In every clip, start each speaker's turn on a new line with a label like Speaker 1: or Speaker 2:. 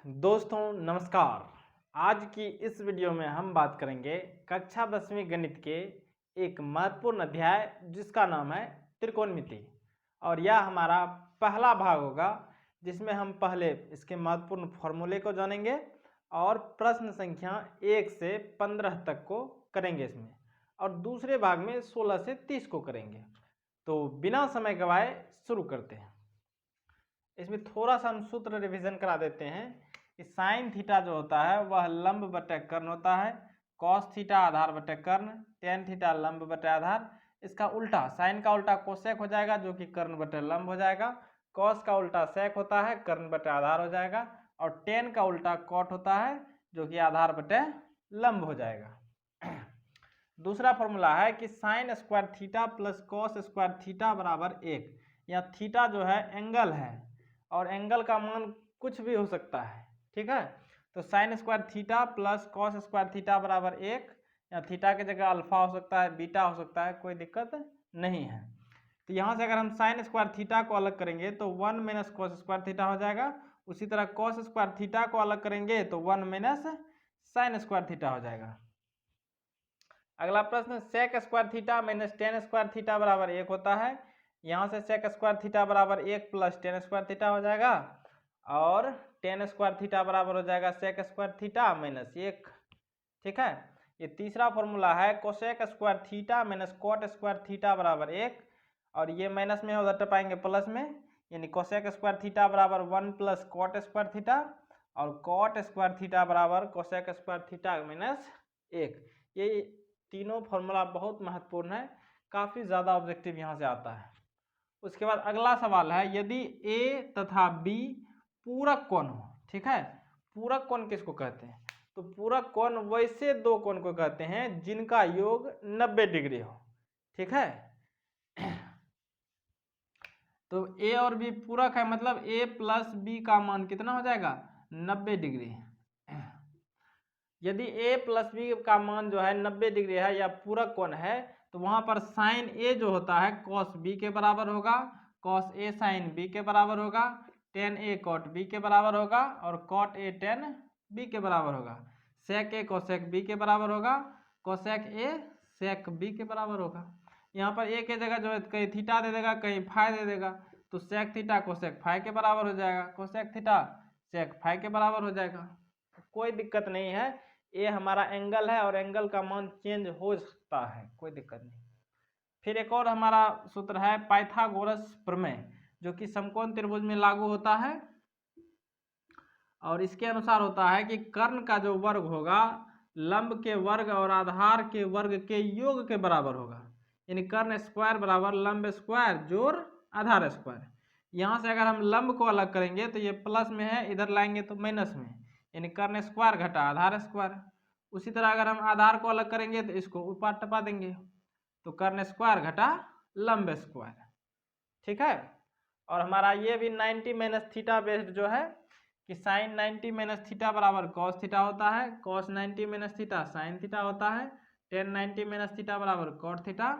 Speaker 1: दोस्तों नमस्कार। आज की इस वीडियो में हम बात करेंगे कक्षा 10वीं गणित के एक महत्वपूर्ण अध्याय जिसका नाम है त्रिकोणमिति। और यह हमारा पहला भाग होगा जिसमें हम पहले इसके महत्वपूर्ण फॉर्मूले को जानेंगे और प्रश्न संख्या 1 से 15 तक को करेंगे इसमें, और दूसरे भाग में 16 से 30 को करेंगे। तो बिना समय गवाए शुरू करते हैं। इसमें थोड़ा सा हम सूत्र रिवीजन करा देते हैं कि साइन थीटा जो होता है वह लंब बटे कर्ण होता है, कॉस थीटा आधार बटे कर्ण, टेन थीटा लंब बटे आधार। इसका उल्टा साइन का उल्टा कोसेक हो जाएगा जो कि कर्ण बटे लंब हो जाएगा, कॉस का उल्टा सेक होता है कर्ण बटे आधार हो जाएगा, और टेन का उल्टा कॉट होता है जो कि आधार बटे लंब हो जाएगा। दूसरा फॉर्मूला है कि sine square theta plus cos square theta बराबर 1। यहाँ थीटा जो है एंगल है और एंगल का मान कुछ भी हो सकता है, ठीक है। तो sine square theta plus cos square theta बराबर 1। या थीटा की जगह अल्फा हो सकता है, बीटा हो सकता है, कोई दिक्कत नहीं है। तो यहाँ से अगर हम साइन स्क्वायर थीटा को अलग करेंगे तो 1 माइनस कॉस स्क्वायर थीटा हो जाएगा। उसी तरह कॉस स्क्वायर थीटा को अलग करेंगे तो 1 माइनस साइन स्क्वायर थीटा हो जाएगा। अगला प्रश्न, sec square theta minus tan square theta बराबर 1 होता है। यहाँ से सेक स्क्वायर थीटा बराबर 1 प्लस टेन स्क्वायर थीटा हो जाएगा, और टेन स्क्वायर थीटा बराबर हो जाएगा सेक स्क्वायर थीटा माइनस 1, ठीक है। ये तीसरा फॉर्मूला है cosec square theta minus cot square theta बराबर 1, और ये माइनस में उधर टपाएंगे प्लस में, यानी कोसेक स्क्वायर थीटा बराबर 1 प्लस कॉट स्क्वायर थीटा, और कॉट स्क्वायर थीटा बराबर कोसेक स्क्वायर थीटा माइनस 1। ये तीनों फॉर्मूला बहुत महत्वपूर्ण है, काफ़ी ज़्यादा ऑब्जेक्टिव यहाँ से आता है। उसके बाद अगला सवाल है, यदि ए तथा बी पूरक कोण हो, ठीक है। पूरक कोण किसको कहते हैं? तो पूरक कोण वैसे दो कोण को कहते हैं जिनका योग 90 डिग्री हो, ठीक है। तो ए और बी पूरक है, मतलब ए प्लस बी का मान कितना हो जाएगा? 90 डिग्री। यदि a प्लस बी का मान जो है 90 डिग्री है या पूरक कोण है, तो वहां पर साइन a जो होता है cos b के बराबर होगा, cos a साइन b के बराबर होगा, tan a cot b के बराबर होगा, और cot a tan b के बराबर होगा। sec a cosec b के बराबर होगा, cosec a sec b के बराबर होगा। यहाँ पर a के जगह जो है कहीं थीटा दे देगा, कहीं फाई दे देगा, तो sec थीटा cosec फाई के बराबर हो जाएगा, cosec थीटा sec फाई के बराबर हो जाएगा। कोई दिक्कत नहीं है, ये हमारा एंगल है और एंगल का मान चेंज हो सकता है, कोई दिक्कत नहीं। फिर एक और हमारा सूत्र है पाइथागोरस प्रमेय, जो कि समकोण त्रिभुज में लागू होता है, और इसके अनुसार होता है कि कर्ण का जो वर्ग होगा लंब के वर्ग और आधार के वर्ग के योग के बराबर होगा। यानी कर्ण स्क्वायर बराबर लंब स्क्वायर जोड़ आधार स्क्वायर। यहाँ से अगर हम लंब को अलग करेंगे तो ये प्लस में है, इधर लाएंगे तो माइनस में, यानी कर्ण स्क्वायर घटा आधार स्क्वायर। उसी तरह अगर हम आधार को अलग करेंगे तो इसको ऊपर टपा देंगे, तो कर्ण स्क्वायर घटा लंब स्क्वायर, ठीक है। और हमारा ये भी 90 माइनस थीटा बेस्ड जो है कि साइन 90 माइनस थीटा बराबर कॉस थीटा होता है, cos 90 minus theta sine theta होता है, टेन 90 माइनस थीटा बराबर cot theta,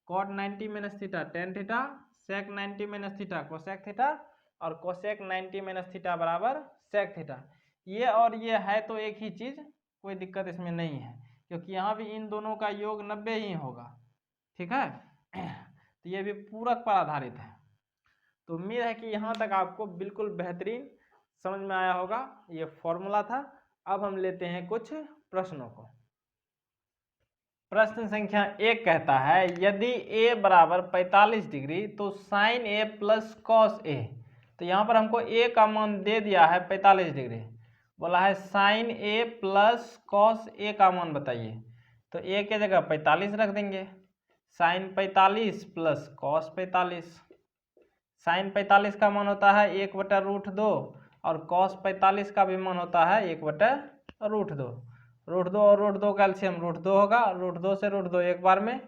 Speaker 1: cot 90 minus theta tan theta, sec 90 minus theta cosec theta, और कोसेक 90 माइनस थीटा बराबर सेक थीटा। ये और ये है तो एक ही चीज़, कोई दिक्कत इसमें नहीं है, क्योंकि यहाँ भी इन दोनों का योग 90 ही होगा, ठीक है। तो ये भी पूरक पर आधारित है। तो उम्मीद है कि यहाँ तक आपको बिल्कुल बेहतरीन समझ में आया होगा। ये फॉर्मूला था। अब हम लेते हैं कुछ प्रश्नों को। प्रश्न संख्या 1 कहता है, यदि a बराबर 45 डिग्री तो sine a plus cos a। तो यहाँ पर हमको a का मान दे दिया है 45 डिग्री, बोला है sine a plus cos a का मान बताइए। तो a के जगह 45 रख देंगे, साइन 45 प्लस कॉस 45। साइन 45 का मान होता है 1/√2, और कॉस 45 का भी मान होता है 1/√2। √2 और √2 का एलसीएम √2 होगा, √2 से √2 एक बार में,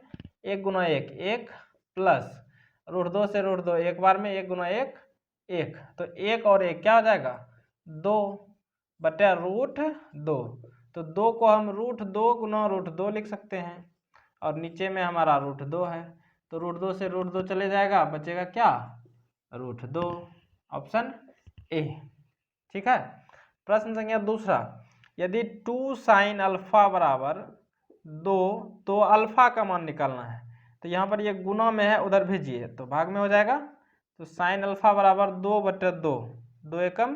Speaker 1: 1 गुना 1 1, प्लस √2 से √2 एक बार में, 1 गुना 1 1। तो 1 और 1 क्या हो जाएगा? 2/√2। तो 2 को हम √2 गुना √2 लिख सकते हैं, और नीचे में हमारा √2 है, तो √2 से √2 चले जाएगा, बचेगा क्या? √2, ऑप्शन ए, ठीक है। प्रश्न संख्या दूसरा, यदि 2 साइन अल्फा बराबर 2 तो अल्फा का मान निकालना है। तो यहाँ पर ये गुना में है, उधर भेजिए तो भाग में हो जाएगा। तो साइन अल्फा बराबर 2/2, 2 एकम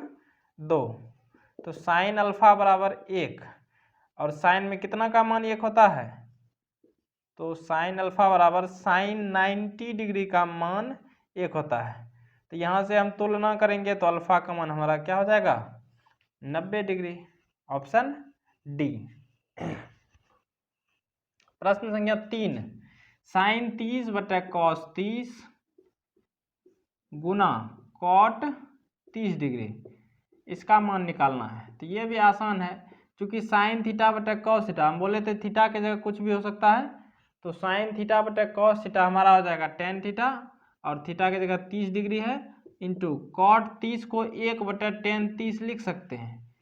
Speaker 1: 2, तो साइन अल्फा बराबर 1, और साइन में कितना का मान 1 होता है, तो साइन अल्फा बराबर साइन 90 डिग्री का मान 1 होता है। तो यहाँ से हम तुलना करेंगे तो अल्फा का मान हमारा क्या हो जाएगा, 90 डिग्री, ऑप्शन डी। प्रश्न संख्या 3, साइन 30/cos 30 गुना कॉट 30 डिग्री, इसका मान निकालना है। तो ये भी आसान है, क्योंकि साइन थीटा/cos थीटा, हम बोले थे थीटा की जगह कुछ भी हो सकता है। तो साइन थीटा/cos थीटा हमारा हो जाएगा टेन थीटा, और थीटा की जगह 30 डिग्री है, इंटू कॉट 30 को 1/tan 30 लिख सकते हैं।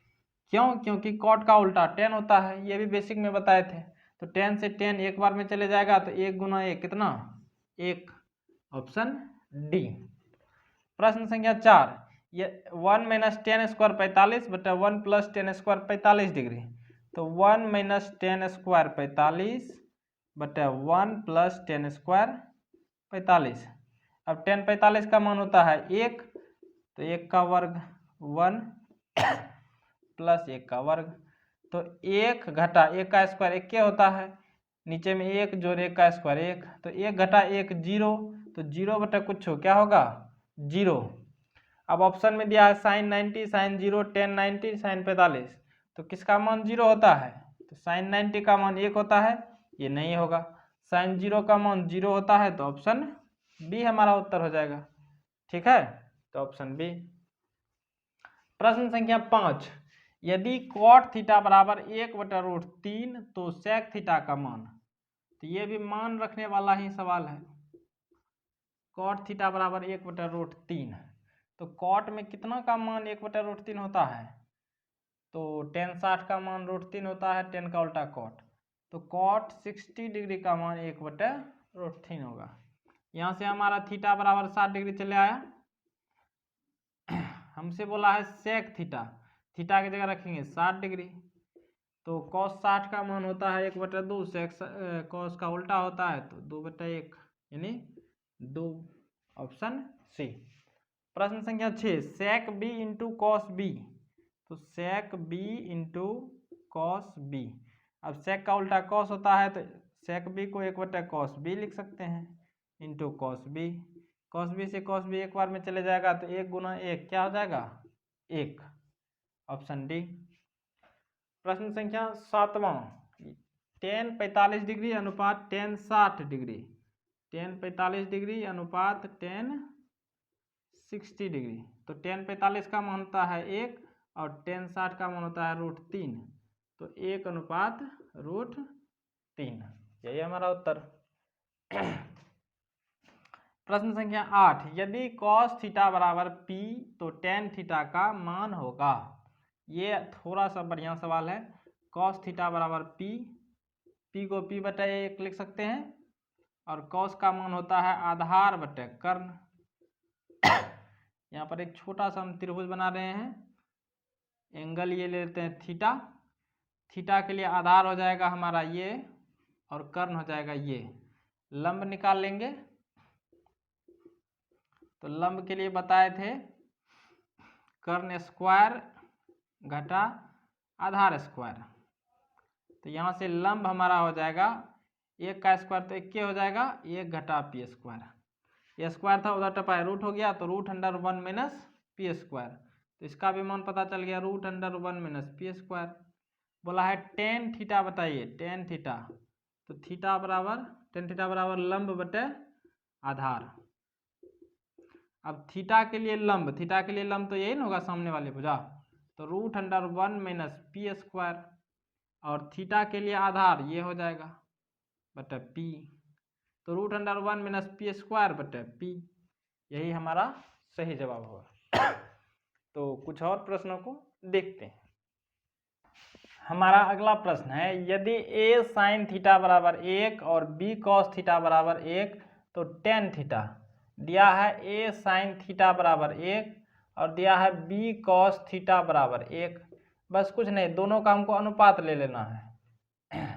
Speaker 1: क्यों? क्योंकि कॉट का उल्टा टेन होता है, ये भी बेसिक में बताए थे। तो टेन से टेन एक बार में चले जाएगा, तो 1 गुना 1 कितना, 1, ऑप्शन डी। प्रश्न संख्या 4, ये 1 - tan² 45/1 + tan² 45 डिग्री। तो 1 - tan² 45/1 + tan² 45। अब tan 45 का मान होता है 1, तो 1 का वर्ग 1 प्लस 1 का वर्ग, तो 1 घटा 1 का स्क्वायर 1 क्या होता है, नीचे में 1 जोड़ 1 का स्क्वायर 1, तो 1 घटा 1 0, तो 0/कुछ क्या होगा, 0। अब ऑप्शन में दिया है साइन 90, साइन 0, tan 90, साइन 45, तो किसका मान 0 होता है, तो साइन 90 का मान 1 होता है, ये नहीं होगा। साइन 0 का मान 0 होता है, तो ऑप्शन बी हमारा उत्तर हो जाएगा। ठीक है, तो ऑप्शन बी। प्रश्न संख्या 5, यदि कॉट थीटा बराबर 1/√3 तो सेक थीटा का मान। तो ये भी मान रखने वाला ही सवाल है। कॉट थीटा बराबर 1/√3, तो कॉट में कितना का मान 1/√3 होता है, तो tan 60 का मान √3 होता है, tan का उल्टा कॉट, तो कॉट 60 डिग्री का मान 1/√3 होगा। यहाँ से हमारा थीटा बराबर 60 डिग्री चले आया। हमसे बोला है सेक थीटा, थीटा की जगह रखेंगे 60 डिग्री, तो cos 60 का मान होता है 1/2, सेक cos का उल्टा होता है तो 2/1, यानी 2, ऑप्शन सी। प्रश्न संख्या 6, सेक बी इंटू कॉस बी। तो सेक बी इंटू कॉस बी, अब सेक का उल्टा कॉस होता है, तो सेक बी को 1/cos बी लिख सकते हैं, into cos B. Cos B से कॉस बी एक बार में चले जाएगा, तो 1 गुना 1 क्या हो जाएगा, 1, ऑप्शन डी। प्रश्न संख्या 7वां, tan 45 डिग्री अनुपात tan 60 डिग्री, tan 45 डिग्री अनुपात tan 60 डिग्री। तो tan 45 का मान होता है 1, और tan 60 का मान होता है √3, तो 1/√3, यही हमारा उत्तर। प्रश्न संख्या 8, यदि cos थीटा बराबर p तो tan थीटा का मान होगा। ये थोड़ा सा बढ़िया सवाल है। cos थीटा बराबर p, p को p/1 लिख सकते हैं, और cos का मान होता है आधार बटे कर्ण। यहाँ पर एक छोटा सा हम त्रिभुज बना रहे हैं, एंगल ये ले लेते हैं थीटा, थीटा के लिए आधार हो जाएगा हमारा ये, और कर्ण हो जाएगा ये। लंब निकाल लेंगे, तो लंब के लिए बताए थे कर्ण स्क्वायर घटा आधार स्क्वायर। तो यहाँ से लंब हमारा हो जाएगा 1 का स्क्वायर, तो 1 हो जाएगा, 1 घटा p स्क्वायर। ये स्क्वायर था उधर टपाया, रूट हो गया, तो √1 - p स्क्वायर। तो इसका भी मान पता चल गया, √1 - p स्क्वायर। बोला है tan थीटा बताइए, tan थीटा, तो tan थीटा बराबर लंब बटे आधार। अब थीटा के लिए लंब, तो यही ना होगा सामने वाले भुजा, तो √1 - p स्क्वायर, और थीटा के लिए आधार ये हो जाएगा बटा p, तो √1 - p स्क्वायर बटा p, यही हमारा सही जवाब होगा। तो कुछ और प्रश्नों को देखते हैं। हमारा अगला प्रश्न है, यदि a sin थीटा बराबर 1 और b cos थीटा बराबर 1 तो tan थीटा दिया है, a sin थीटा बराबर 1 और दिया है b cos थीटा बराबर 1, बस कुछ नहीं, दोनों का हमको अनुपात ले लेना है।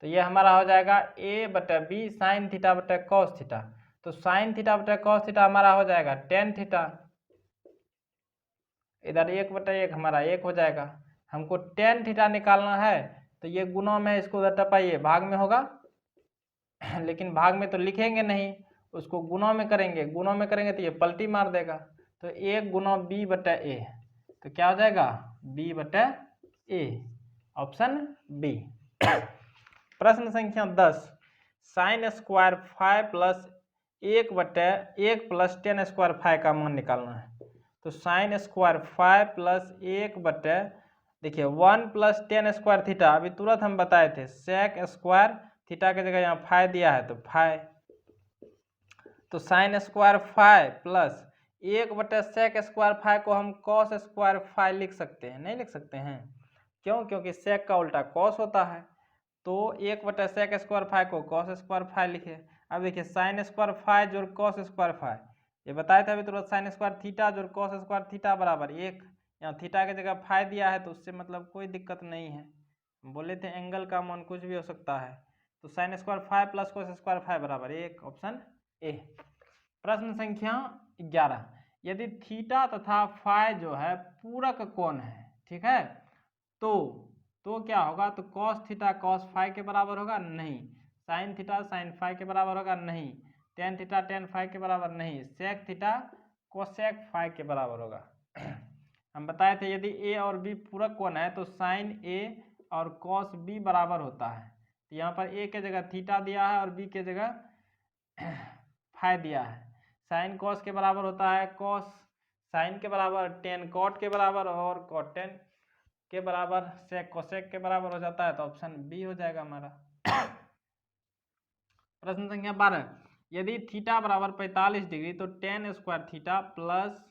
Speaker 1: तो ये हमारा हो जाएगा a/b साइन थीटा बटा कॉस थीटा। तो साइन थीटा बटा कॉस थीटा हमारा हो जाएगा टेन थीटा, इधर 1/1 हमारा 1 हो जाएगा। हमको टेन थीटा निकालना है, तो ये गुणों में, इसको उधर टपाइए, भाग में होगा। लेकिन भाग में तो लिखेंगे नहीं, उसको गुणों में करेंगे, गुणों में करेंगे तो ये पलटी मार देगा। तो 1 गुना b/a, तो क्या हो जाएगा b/a, ऑप्शन बी। प्रश्न संख्या 10, sine square 5 plus 1/1 plus ten square 5 का मान निकालना है। तो साइन स्क्वायर 5 प्लस 1/, देखिए 1 प्लस टेन स्क्वायर थीटा, अभी तुरंत हम बताए थे, सेक स्क्वायर थीटा की जगह यहाँ 5 दिया है तो 5, तो साइन स्क्वायर 5 प्लस 1/सेक स्क्वायर 5 को हम कॉस स्क्वायर 5 लिख सकते हैं, नहीं लिख सकते हैं? क्यों? क्योंकि सेक का उल्टा कॉस होता है। तो 1/सेक स्क्वायर 5 को कॉस स्क्वायर 5 लिखे। अब देखिए साइन स्क्वायर 5 जोड़ कॉस स्क्वायर 5, ये बताए थे अभी तुरंत, साइन स्क्वायर थीटा जोड़ कॉस स्क्वायर थीटा बराबर 1। यहाँ थीटा की जगह 5 दिया है तो उससे मतलब कोई दिक्कत नहीं है, बोले थे एंगल का मान कुछ भी हो सकता है। तो sine square 5 plus cos square 5 बराबर 1, ऑप्शन ए। प्रश्न संख्या 11, यदि थीटा तथा फाई जो है पूरक कोण है, ठीक है, तो क्या होगा? तो कॉस थीटा कॉस फाई के बराबर होगा? नहीं। साइन थीटा साइन फाई के बराबर होगा? नहीं। टेन थीटा टेन फाई के बराबर? नहीं। सेक थीटा कोसेक फाई के बराबर होगा। हम बताए थे यदि ए और बी पूरक कोण है तो साइन ए और कॉस बी बराबर होता है। तो यहाँ पर ए के जगह थीटा दिया है और बी के जगह फाई दिया है। साइन कॉस के बराबर होता है कॉस साइन के बराबर, टेन कॉट के बराबर और कॉट टेन के बराबर, सेक कोसेक के बराबर हो जाता है, तो ऑप्शन बी हो जाएगा हमारा। प्रश्न संख्या 12, यदि थीटा बराबर 45 डिग्री तो tan square theta plus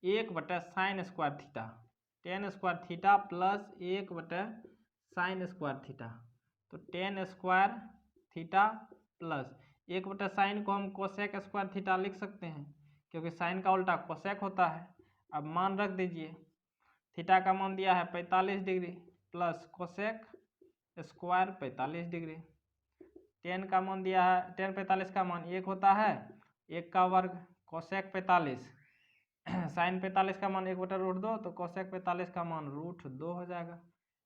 Speaker 1: sine square theta, tan square theta plus sine square theta, तो tan square theta plus sine को हम कोसेक स्क्वायर थीटा लिख सकते हैं, क्योंकि साइन का उल्टा कोसेक होता है। अब मान रख दीजिए, थीटा का मान दिया है 45 degree plus cosec square 45 degree, ten का मान दिया है, टेन 45 का मान 1 होता है, 1 का वर्ग कोसेक 45, साइन 45 का मान 1/√2, तो कोसेक 45 का मान √2 हो जाएगा।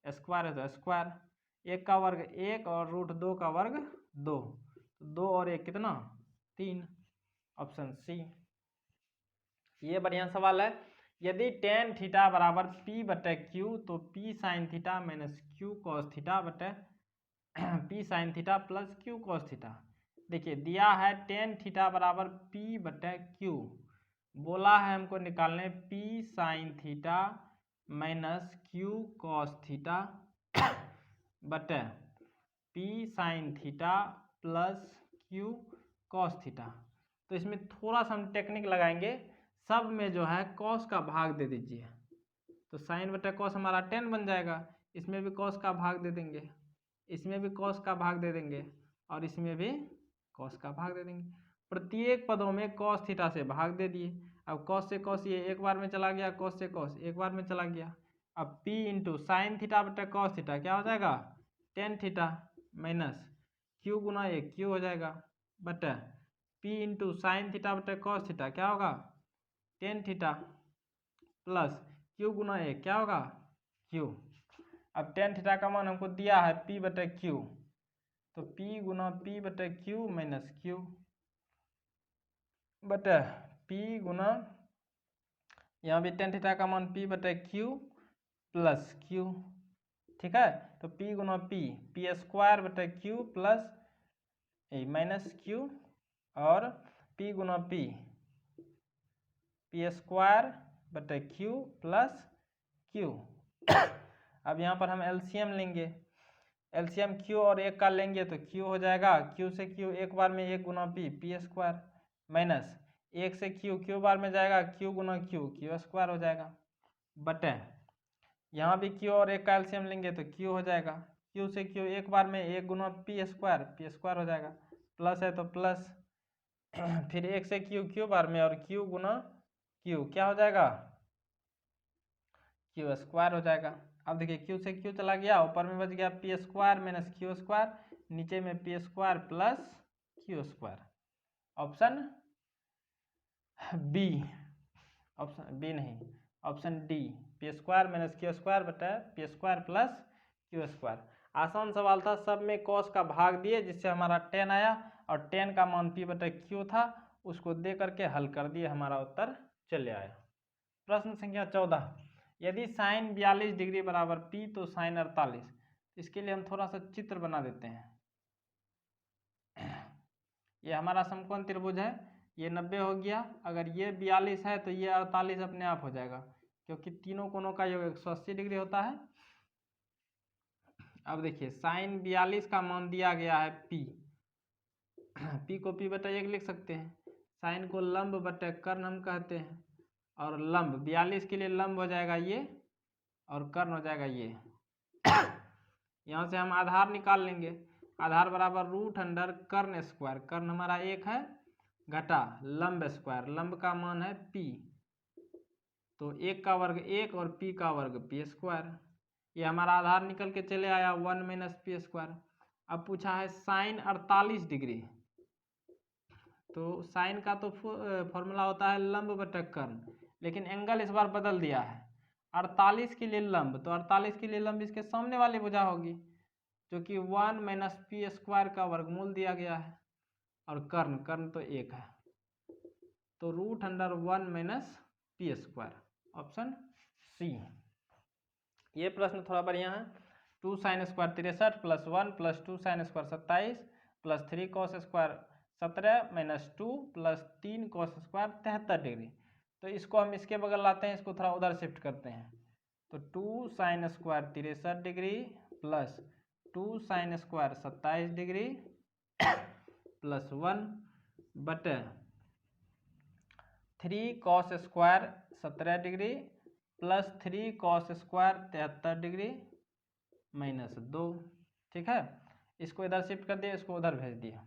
Speaker 1: स्क्वायर है तो स्क्वायर, 1 का वर्ग 1 और √2 का वर्ग 2, तो 2 और 1 कितना? 3, ऑप्शन सी। ये बढ़िया सवाल है। यदि टेन थीटा बराबर p/q तो p sine theta minus q cos theta बटे p sine theta plus q cos theta. देखिए दिया है टेन थीटा बराबर p/q, बोला है हमको निकालने p sine theta minus q cos theta बटे p sine theta plus q cos theta. तो इसमें थोड़ा सा हम टेक्निक लगाएंगे, सब में जो है कॉस का भाग दे दीजिए, तो साइन बटा कॉस हमारा 10 बन जाएगा, इसमें भी कॉस का भाग दे देंगे, इसमें भी कॉस का भाग दे देंगे और इसमें भी कॉस का भाग दे देंगे। प्रत्येक पदों में कॉस थीटा से भाग दे दिए। अब कॉस से कॉस ये एक बार में चला गया, कॉस से कॉस एक बार में चला गया। अब p इंटू साइन थीटा बटा कॉस थीटा क्या हो जाएगा? टेन थीटा माइनस q गुना ये q हो जाएगा बटा p इंटू साइन थीटा बटा कॉस थीटा क्या होगा? टेन थीटा प्लस q गुना ए क्या होगा? q। अब टेन थीटा का मान हमको दिया है p/q, तो p गुना p/q माइनस q बटा p गुना, यहाँ भी टेन थीटा का मान p/q प्लस q, ठीक है। तो p गुना p स्क्वायर बटा q प्लस माइनस q और p गुना p स्क्वायर बटा q प्लस q। अब यहाँ पर हम एलसीएम लेंगे, एलसीएम q और 1 का लेंगे तो q हो जाएगा, q से q एक बार में 1 गुना p स्क्वायर माइनस 1 से q बार में जाएगा, q गुना q स्क्वायर हो जाएगा बटे यहाँ भी q और 1 का एलसीएम लेंगे तो q हो जाएगा, q से q एक बार में 1 गुना p स्क्वायर हो जाएगा, प्लस है तो प्लस फिर 1 से q बार में और q गुना q क्या हो जाएगा? q स्क्वायर हो जाएगा। अब देखिए क्यू से क्यू चला गया, ऊपर में बच गया P square minus Q square, नीचे में P square plus Q square. Option B, option B नहीं, option D, P square minus Q square बटा P square plus Q square. आसान सवाल था, सब में कॉस का भाग दिए जिससे हमारा 10 आया, और 10 का मान पी बटा क्यू था, उसको दे करके हल कर दिए, हमारा उत्तर चले आया। प्रश्न संख्या 14, यदि साइन 42 डिग्री बराबर पी तो साइन 48। इसके लिए हम थोड़ा सा चित्र बना देते हैं। ये हमारा समकोण त्रिभुज है, ये 90 हो गया, अगर ये 42 है तो ये 48 अपने आप हो जाएगा, क्योंकि तीनों कोणों का योग 180 डिग्री होता है। अब देखिए साइन 42 का मान दिया गया है पी, पी को पी बटा 1 लिख सकते हैं, साइन को लंब बटा कर्ण हम कहते हैं, और लंब 42 के लिए लंब हो जाएगा ये, और कर्ण हो जाएगा ये। यहाँ से हम आधार निकाल लेंगे, आधार बराबर रूट अंडर कर्ण स्क्वायर, कर्ण हमारा 1 है, घटा लंब स्क्वायर, लंब का मान है पी, तो 1 का वर्ग 1 और पी का वर्ग पी स्क्वायर। ये हमारा आधार निकल के चले आया 1 माइनस पी स्क्वायर। अब पूछा है साइन 48 डिग्री, तो साइन का तो फॉर्मूला होता है लंब बटा कर्ण, लेकिन एंगल इस बार बदल दिया है, 48 के लिए लंब, तो 48 के लिए लंब इसके सामने वाली भुजा होगी, जो कि 1 माइनस पी स्क्वायर का वर्गमूल दिया गया है, और कर्ण, कर्ण तो 1 है, तो root under 1 minus P square, option C. ये प्रश्न थोड़ा बढ़िया है। 2 साइन स्क्वायर 63 प्लस 1 plus 2 sine square 27 plus 3 cos square 17 minus 2 plus 3 cos square 73 degree. तो इसको हम इसके बगल लाते हैं, इसको थोड़ा उधर शिफ्ट करते हैं, तो 2 sine square 63 degree plus 2 sine square 27 degree plus 1 बटे 3 cos square 17 degree plus 3 cos square 73 degree minus 2। ठीक है, इसको इधर शिफ्ट कर दिया, इसको उधर भेज दिया।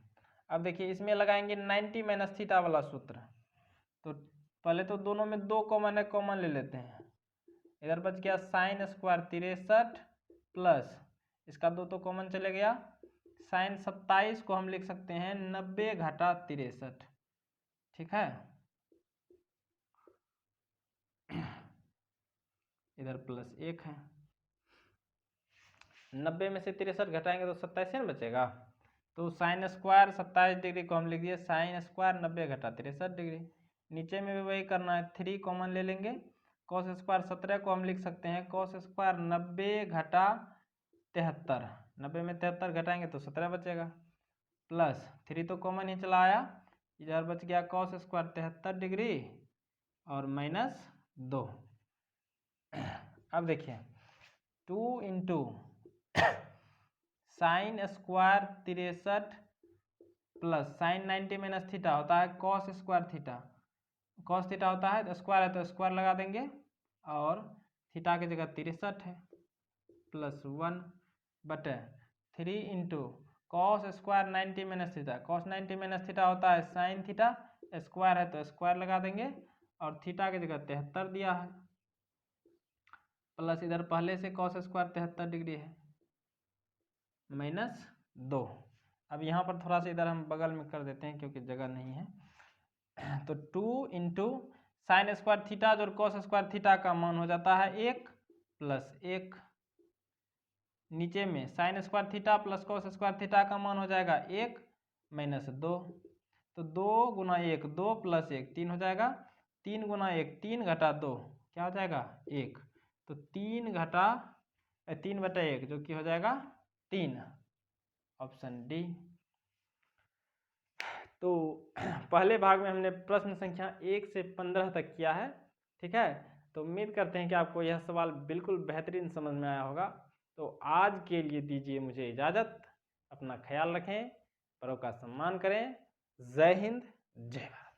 Speaker 1: अब देखिए इसमें लगाएंगे 90 माइनस थीटा वाला सूत्र, तो पहले तो दोनों में 2 कॉमन है, कॉमन ले लेते हैं, इधर बच गया साइन स्क्वायर 63 प्लस इसका 2 तो कॉमन चले गया, साइन 27 को हम लिख सकते हैं 90 घटा 63। ठीक है, इधर प्लस 1 है, 90 में से 63 घटाएंगे तो 27 ना बचेगा, तो साइन स्क्वायर 27 डिग्री को हम लिख दिए साइन स्क्वायर 90 घटा 63 डिग्री। नीचे में भी वही करना है, 3 कॉमन ले लेंगे, कॉस स्क्वायर 17 को हम लिख सकते हैं कॉस स्क्वायर 90 घटा 73, 90 में 73 घटाएंगे तो 17 बचेगा, प्लस 3 तो कॉमन ही चला आया, इधर बच गया कॉस स्क्वायर 73 डिग्री और माइनस 2। अब देखिए 2 into sine square 63 plus sign 90 minus theta होता है cos square theta, cos theta होता है तो स्क्वायर है तो स्क्वायर लगा देंगे, और थीटा की जगह 63 है, प्लस 1 बटे 3 into cos square 90 minus theta, cos 90 minus theta होता है साइन थीटा, स्क्वायर है तो स्क्वायर लगा देंगे, और थीटा की जगह 73 दिया है, प्लस इधर पहले से कॉस स्क्वायर 73 डिग्री है माइनस 2। अब यहाँ पर थोड़ा सा इधर हम बगल में कर देते हैं क्योंकि जगह नहीं है, तो 2 इंटू साइन स्क्वायर थीटा जो कॉस स्क्वायर थीटा का मान हो जाता है 1 प्लस 1, नीचे में sine square theta plus cos square theta का मान हो जाएगा 1 माइनस 2, तो 2 गुना 1 2 प्लस 1 3 हो जाएगा, 3 गुना 1 3 घटा 2 क्या हो जाएगा 1, तो 3 घटा 3 बटा 1 जो कि हो जाएगा 3, ऑप्शन डी। तो पहले भाग में हमने प्रश्न संख्या 1 से 15 तक किया है। ठीक है, तो उम्मीद करते हैं कि आपको यह सवाल बिल्कुल बेहतरीन समझ में आया होगा। तो आज के लिए दीजिए मुझे इजाज़त, अपना ख्याल रखें, बड़ों का सम्मान करें। जय हिंद, जय भारत।